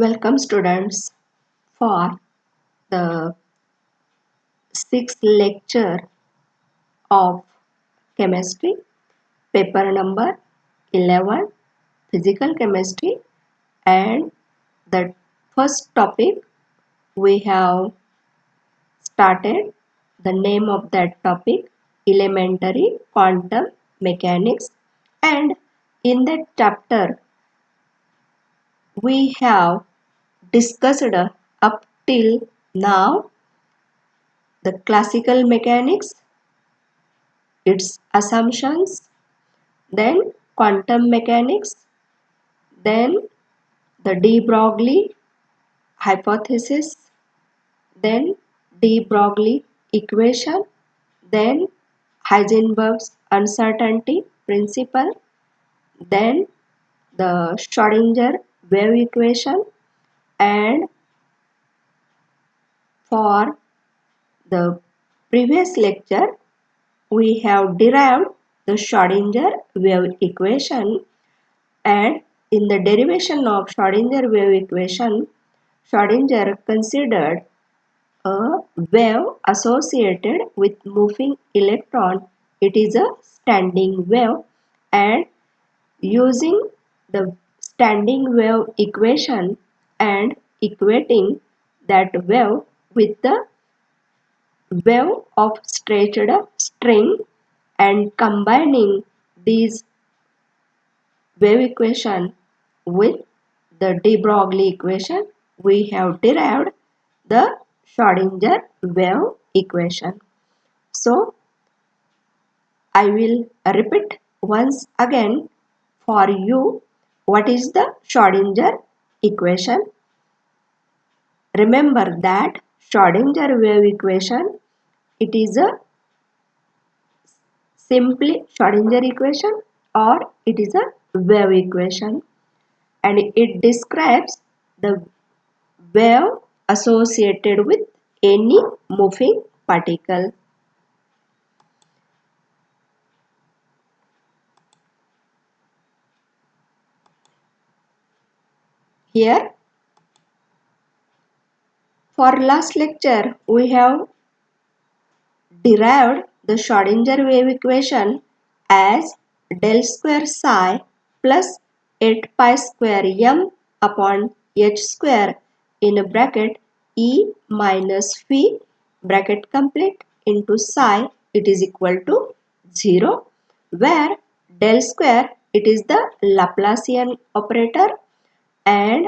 Welcome students for the sixth lecture of chemistry, paper number 11, physical chemistry, and the first topic we have started. The name of that topic, elementary quantum mechanics, and in that chapter we have discussed up till now the classical mechanics, its assumptions, then quantum mechanics, then the de Broglie hypothesis, then de Broglie equation, then Heisenberg's uncertainty principle, then the Schrödinger wave equation, and for the previous lecture we have derived the Schrödinger wave equation, and in the derivation of Schrödinger wave equation, Schrödinger considered a wave associated with moving electron. It is a standing wave, and using the standing wave equation and equating that wave with the wave of stretched string and combining these wave equation with the de Broglie equation, we have derived the Schrödinger wave equation. So, I will repeat once again for you what is the Schrödinger equation. Remember that Schrödinger wave equation, it is a simply Schrödinger equation or it is a wave equation, and it describes the wave associated with any moving particle. Here, for last lecture, we have derived the Schrödinger wave equation as del square psi plus 8 pi square m upon h square in a bracket e minus phi bracket complete into psi, it is equal to 0, where del square it is the Laplacian operator and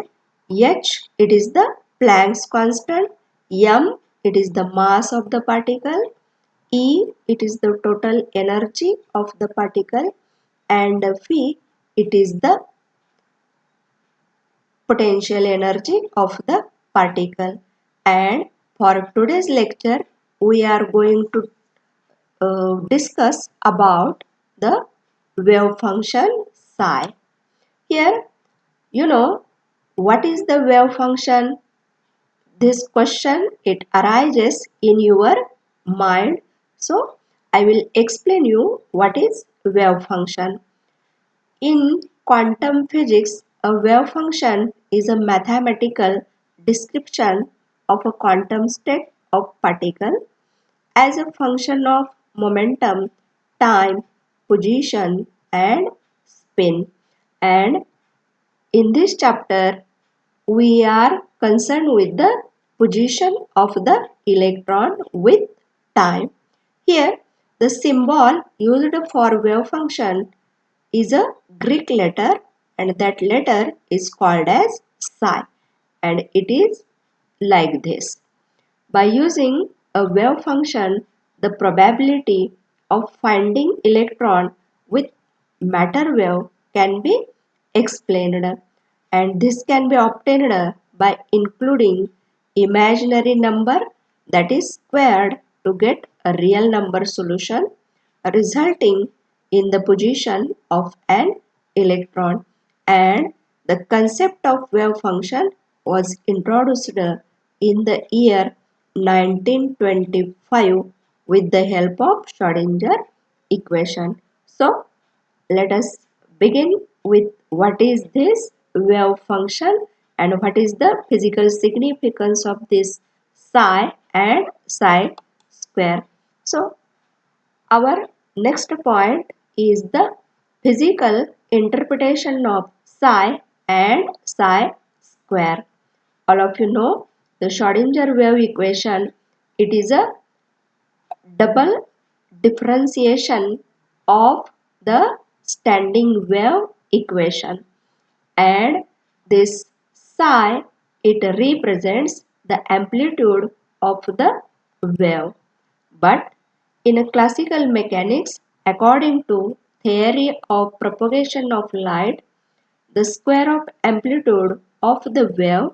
h it is the Planck's constant, m it is the mass of the particle, E, it is the total energy of the particle, and phi, it is the potential energy of the particle. And for today's lecture, we are going to discuss about the wave function psi. Here, you know what is the wave function? This question, it arises in your mind. So, I will explain you what is wave function. In quantum physics, a wave function is a mathematical description of a quantum state of particle as a function of momentum, time, position, and spin. And in this chapter, we are concerned with the position of the electron with time. Here, the symbol used for wave function is a Greek letter, and that letter is called as psi, and it is like this. By using a wave function, the probability of finding electron with matter wave can be explained, and this can be obtained by including imaginary number that is squared to get a real number solution, resulting in the position of an electron. And the concept of wave function was introduced in the year 1925 with the help of Schrödinger equation. So, let us begin with what is this wave function. and what is the physical significance of this psi and psi square. So our next point is the physical interpretation of psi and psi square. All of you know the Schrodinger wave equation. It is a double differentiation of the standing wave equation, and this psi, it represents the amplitude of the wave. But in a classical mechanics, according to theory of propagation of light, the square of amplitude of the wave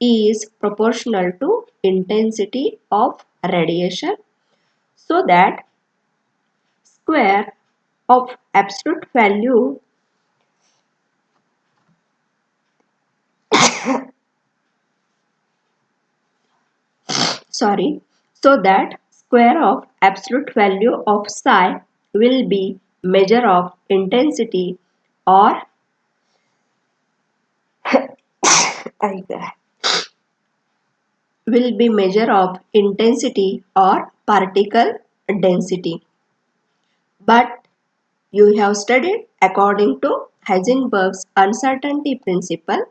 is proportional to intensity of radiation, so that square of absolute value sorry so that square of absolute value of psi will be measure of intensity or will be measure of intensity or particle density. But you have studied according to Heisenberg's uncertainty principle,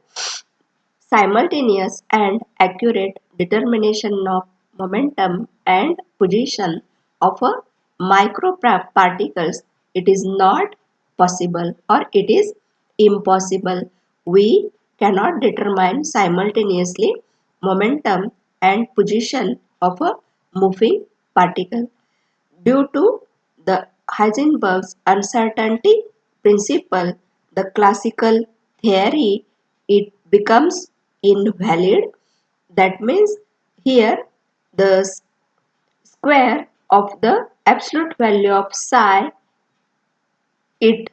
simultaneous and accurate determination of momentum and position of a microparticles, it is not possible or it is impossible. We cannot determine simultaneously momentum and position of a moving particle. Due to the Heisenberg's uncertainty principle, the classical theory, it becomes invalid. That means here the square of the absolute value of psi, it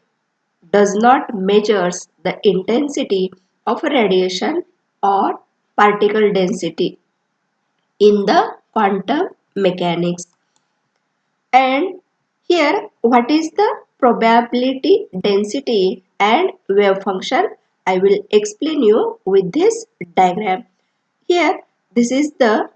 does not measures the intensity of radiation or particle density in the quantum mechanics. And here, what is the probability density and wave function? I will explain you with this diagram. Here, this is the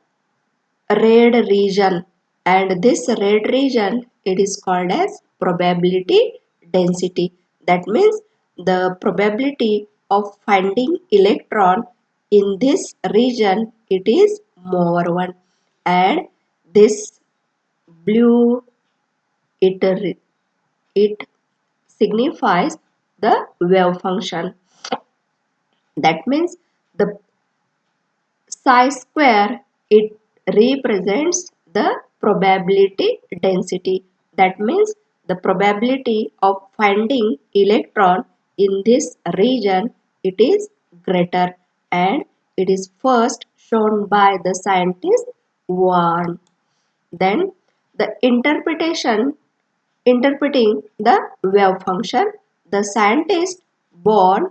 red region, and this red region, it is called as probability density. That means the probability of finding electron in this region, it is more one, and this blue, it signifies the wave function. That means the psi square, it represents the probability density. That means the probability of finding electron in this region, it is greater, and it is first shown by the scientist Warn. Then the interpreting the wave function, the scientist Born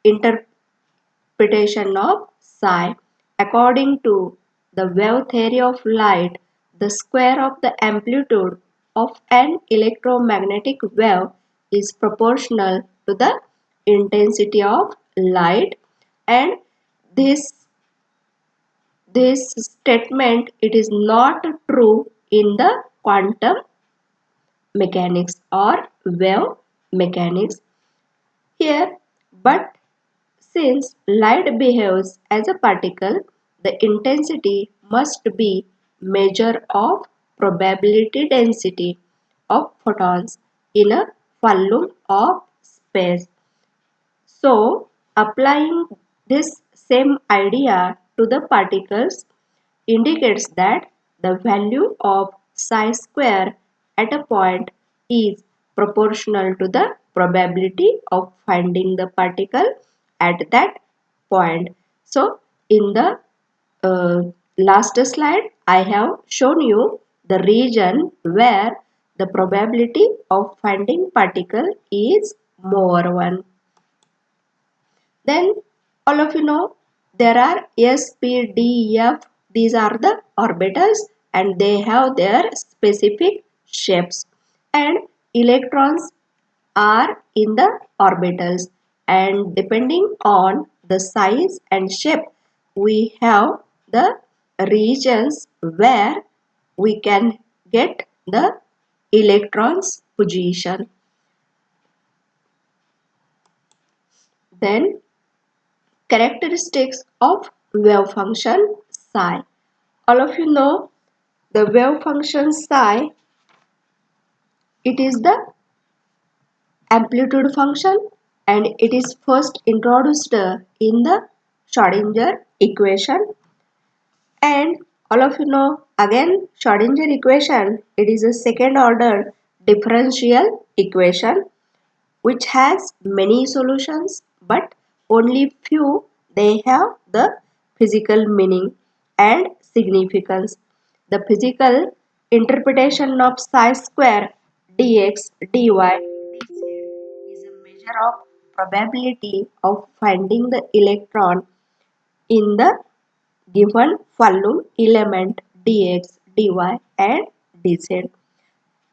interpretation of psi. According to the wave theory of light, the square of the amplitude of an electromagnetic wave is proportional to the intensity of light, and this this statement, it is not true in the quantum mechanics or wave mechanics here. But since light behaves as a particle, the intensity must be measure of probability density of photons in a volume of space. So, applying this same idea to the particles indicates that the value of psi square at a point is proportional to the probability of finding the particle at that point. So, in the uh, last slide, I have shown you the region where the probability of finding particle is more one. Then all of you know there are S, P, D, F. These are the orbitals and they have their specific shapes. And electrons are in the orbitals, and depending on the size and shape, we have the regions where we can get the electron's position. Then characteristics of wave function psi. All of you know the wave function psi, it is the amplitude function and it is first introduced in the Schrödinger equation. And all of you know again Schrödinger equation, it is a second order differential equation which has many solutions but only few they have the physical meaning and significance. The physical interpretation of psi square dx dy dz is a measure of probability of finding the electron in the given volume element dx, dy and dz.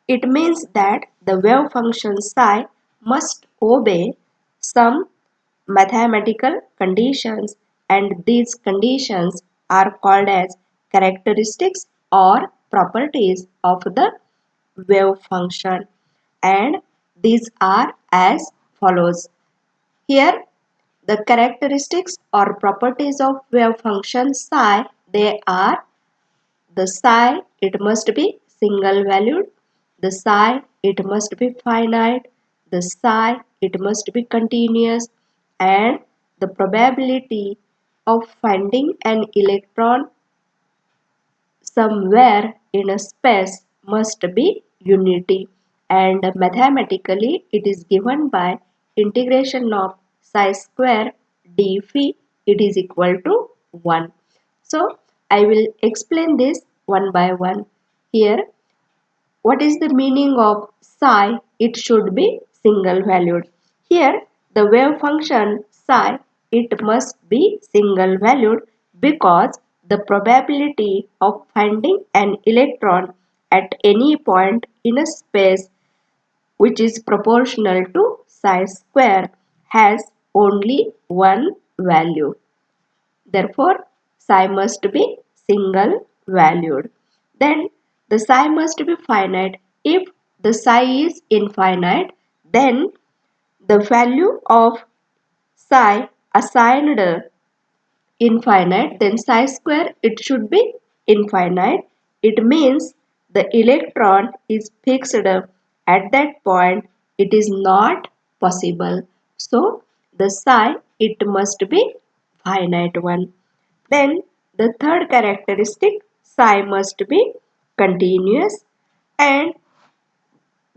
It means that the wave function psi must obey some mathematical conditions and these conditions are called as characteristics or properties of the wave function, and these are as follows. Here the characteristics or properties of wave function psi, they are the psi, it must be single valued, the psi, it must be finite, the psi, it must be continuous, and the probability of finding an electron somewhere in a space must be unity, and mathematically it is given by integration of psi square d phi, it is equal to 1. So I will explain this one by one. Here, what is the meaning of psi? It should be single valued. Here, the wave function psi, it must be single valued because the probability of finding an electron at any point in a space which is proportional to psi square has only one value. Therefore, psi must be single valued. Then the psi must be finite. If the psi is infinite, then the value of psi assigned infinite, then psi square it should be infinite. It means the electron is fixed at that point. It is not possible. So the psi it must be finite one. Then the third characteristic, psi must be continuous, and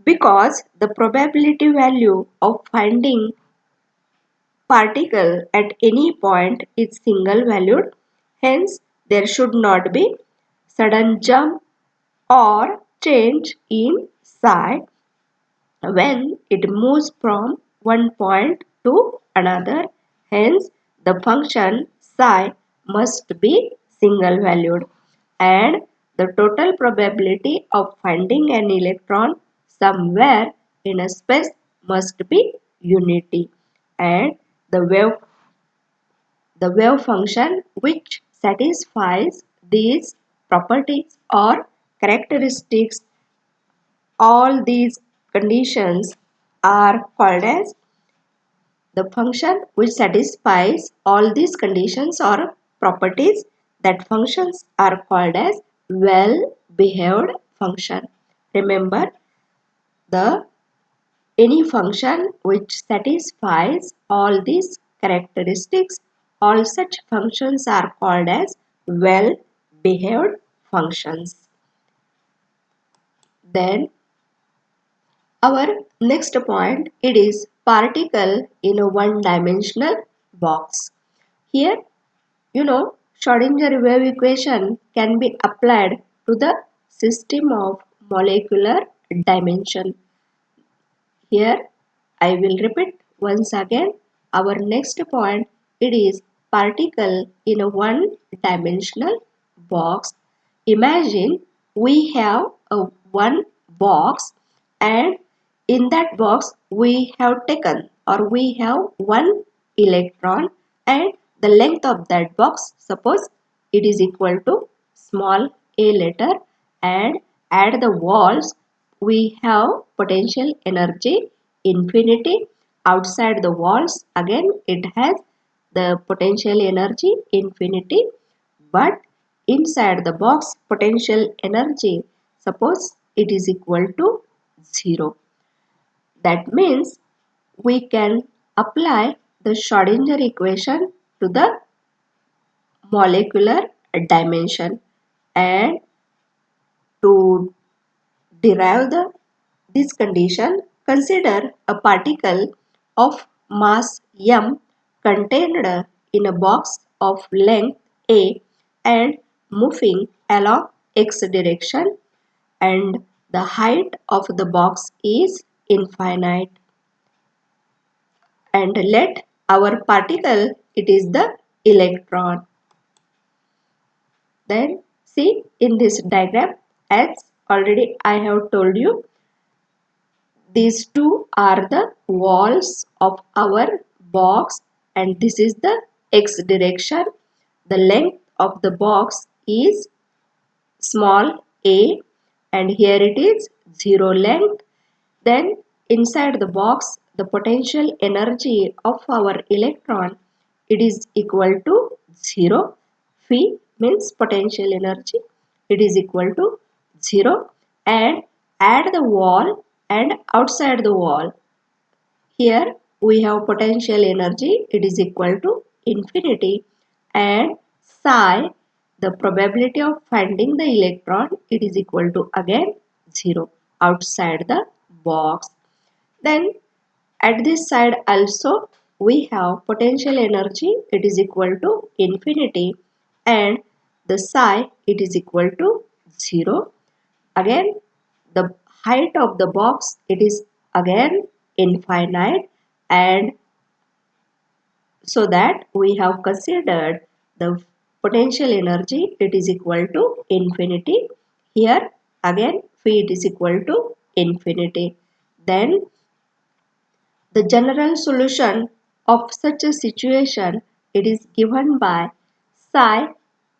because the probability value of finding particle at any point is single valued, hence there should not be sudden jump or change in psi when it moves from one point to another. Hence the function psi must be single valued, and the total probability of finding an electron somewhere in a space must be unity, and the wave function which satisfies these properties or characteristics, all these conditions are called as the function which satisfies all these conditions or properties, that functions are called as well behaved function. Remember, the any function which satisfies all these characteristics, all such functions are called as well behaved functions. Then our next point, it is particle in a one dimensional box. Here you know Schrödinger wave equation can be applied to the system of molecular dimension. Here I will repeat once again our next point, it is particle in a one dimensional box. Imagine we have a one box, and in that box we have taken or we have one electron, and the length of that box, suppose it is equal to small a letter, and at the walls we have potential energy infinity. Outside the walls again it has the potential energy infinity, but inside the box potential energy, suppose it is equal to 0. That means we can apply the Schrodinger equation to the molecular dimension, and to derive this condition, consider a particle of mass m contained in a box of length a and moving along x direction, and the height of the box is infinite, and let our particle, it is the electron. Then see in this diagram, as already I have told you, these two are the walls of our box, and this is the x direction. The length of the box is small a, and here it is 0 length. Then inside the box the potential energy of our electron, it is equal to 0. Phi means potential energy, it is equal to 0, and at the wall and outside the wall, here we have potential energy, it is equal to infinity, and psi, the probability of finding the electron, it is equal to again 0 outside the box. Then at this side also we have potential energy, it is equal to infinity, and the psi, it is equal to 0. Again the height of the box, it is again infinite, and so that we have considered the potential energy, it is equal to infinity. Here again phi, it is equal to infinity. Then the general solution of such a situation, it is given by psi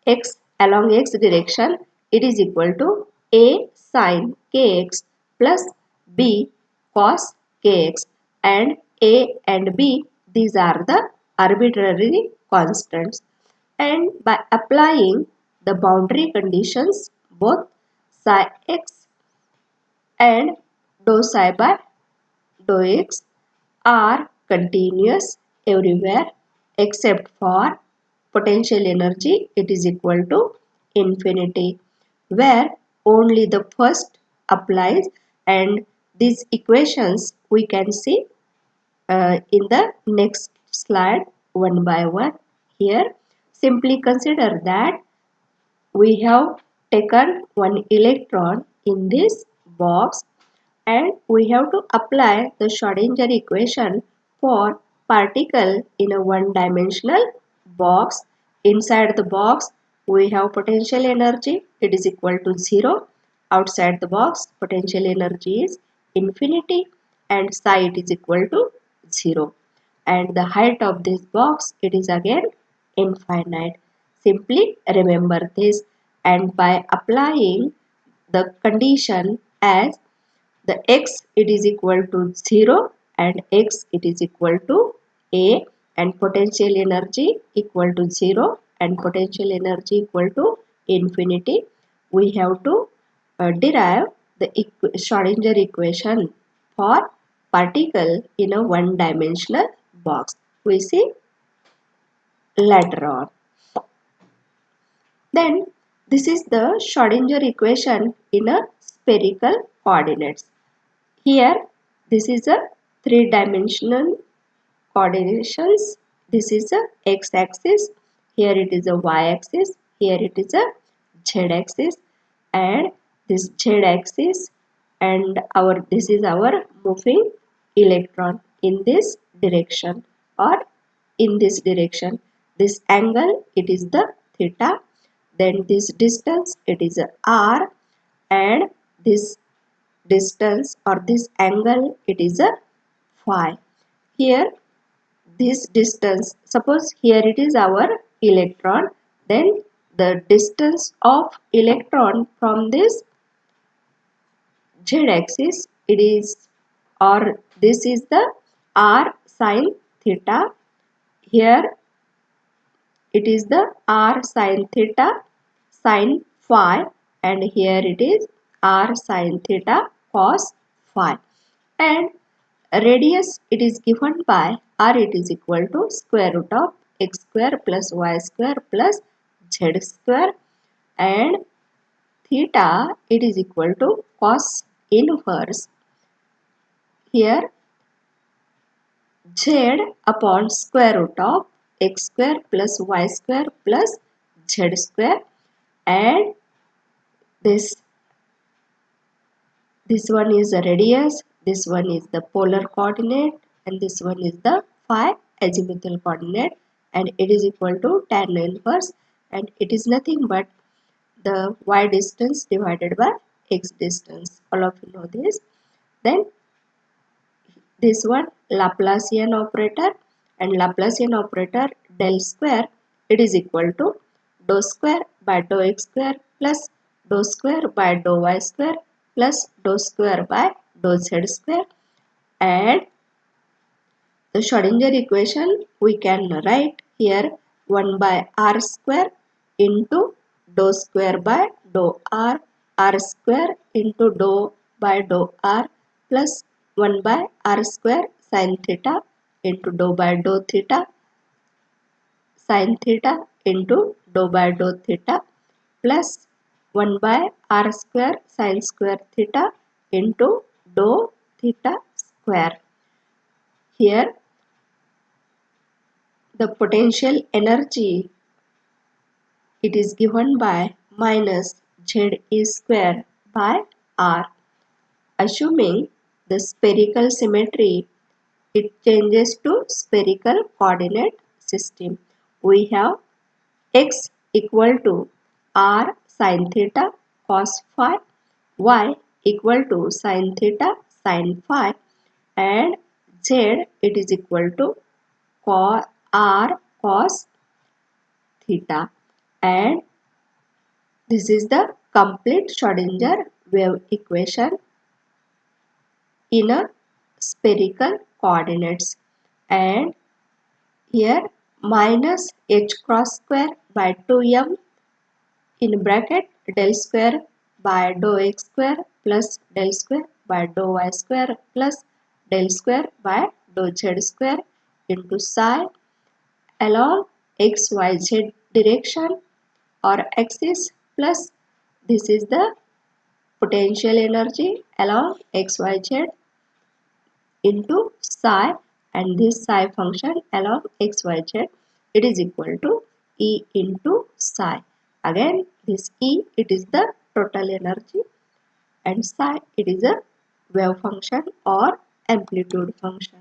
x along x direction, it is equal to a sin kx plus b cos kx, and a and b, these are the arbitrary constants, and by applying the boundary conditions, both psi x and dou psi by dou x are continuous everywhere except for potential energy, it is equal to infinity, where only the first applies, and these equations we can see in the next slide one by one. Here simply consider that we have taken one electron in this box, and we have to apply the Schrodinger equation for particle in a one-dimensional box. Inside the box we have potential energy, it is equal to 0. Outside the box potential energy is infinity, and psi, it is equal to 0, and the height of this box, it is again infinite. Simply remember this, and by applying the condition as the x, it is equal to 0 and x, it is equal to a, and potential energy equal to 0 and potential energy equal to infinity, we have to derive the Schrodinger equation for particle in a one-dimensional box. We see later on. Then this is the Schrodinger equation in a spherical coordinates. Here this is a three-dimensional coordinations. This is a x-axis, here it is a y-axis, here it is a z-axis, and this z-axis, and our, this is our moving electron in this direction or in this direction. This angle, it is the theta, then this distance, it is a r, and this distance or this angle, it is a phi. Here this distance, suppose here it is our electron, then the distance of electron from this z-axis, it is, or this is the r sine theta. Here it is the r sine theta sine phi, and here it is r sine theta cos phi, and radius it is given by r, it is equal to square root of x square plus y square plus z square, and theta it is equal to cos inverse, here z upon square root of x square plus y square plus z square, and this one is the radius, this one is the polar coordinate, and this one is the phi azimuthal coordinate, and it is equal to tan inverse, and it is nothing but the y distance divided by x distance. All of you know this. Then this one Laplacian operator, and Laplacian operator del square, it is equal to dou square by dou x square plus dou square by dou y square plus dou square by dou z square, and the Schrodinger equation we can write here 1 by r square into dou square by dou r square into dou by dou r plus 1 by r square sin theta into dou by dou theta sin theta into dou by dou theta plus 1 by r square sin square theta into dou theta square. Here the potential energy it is given by minus z e square by r. Assuming the spherical symmetry, it changes to spherical coordinate system. We have x equal to r sin theta cos phi, y equal to sin theta sin phi, and z it is equal to r cos theta, and this is the complete Schrodinger wave equation in a spherical coordinates, and here minus h cross square by 2m in bracket del square by dou x square plus del square by dou y square plus del square by dou z square into psi along xyz direction or axis, plus this is the potential energy along xyz into psi, and this psi function along xyz, it is equal to E into psi. Again this E it is the total energy, and psi it is a wave function or amplitude function.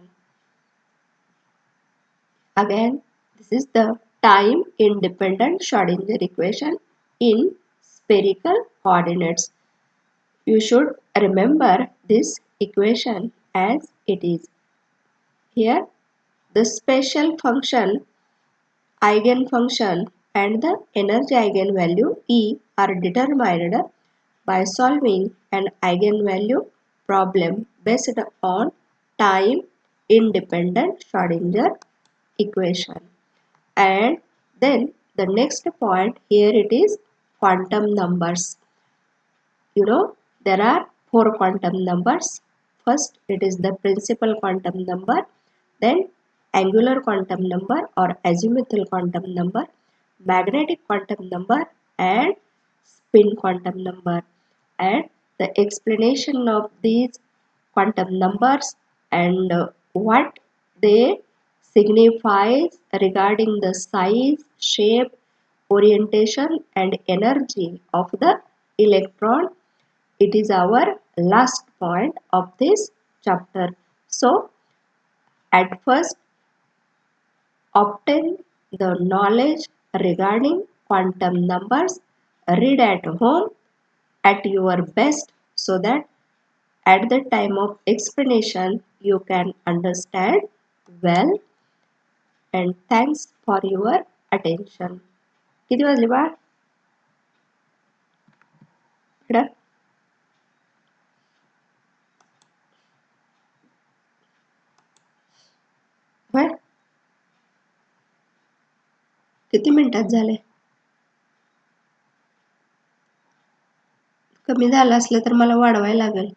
Again this is the time independent Schrodinger equation in spherical coordinates. You should remember this equation as it is. Here the special function eigenfunction and the energy eigenvalue E are determined by solving an eigenvalue problem based on time independent Schrodinger equation. And then the next point, here it is quantum numbers. You know, there are 4 quantum numbers. First it is the principal quantum number, then angular quantum number or azimuthal quantum number, magnetic quantum number, and spin quantum number. And the explanation of these quantum numbers and what they signifies regarding the size, shape, orientation and energy of the electron, it is our last point of this chapter. So at first obtain the knowledge regarding quantum numbers, read at home at your best so that at the time of explanation you can understand well. and thanks for your attention. किती वाजले बाळ? इकडं होय, किती मिनिटात झाले? कमी झालं असलं तर मला वाढवायला लागेल.